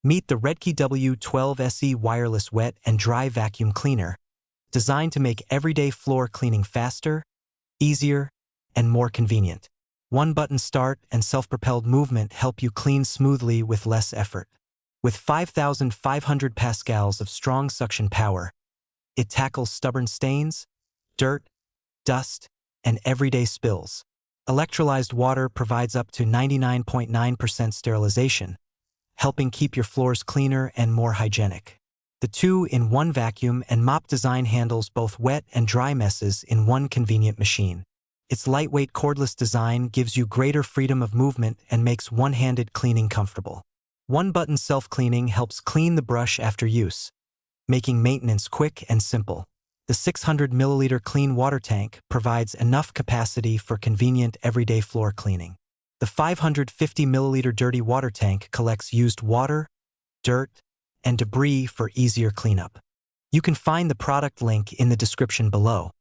Meet the Redkey W12 SE wireless wet and dry vacuum cleaner, designed to make everyday floor cleaning faster, easier, and more convenient. One-button start and self-propelled movement help you clean smoothly with less effort. With 5,500 pascals of strong suction power, it tackles stubborn stains, dirt, dust, and everyday spills. Electrolyzed water provides up to 99.9% sterilization, helping keep your floors cleaner and more hygienic. The 2-in-1 vacuum and mop design handles both wet and dry messes in one convenient machine. Its lightweight cordless design gives you greater freedom of movement and makes one-handed cleaning comfortable. One-button self-cleaning helps clean the brush after use, making maintenance quick and simple. The 600-milliliter clean water tank provides enough capacity for convenient everyday floor cleaning. The 550-milliliter dirty water tank collects used water, dirt, and debris for easier cleanup. You can find the product link in the description below.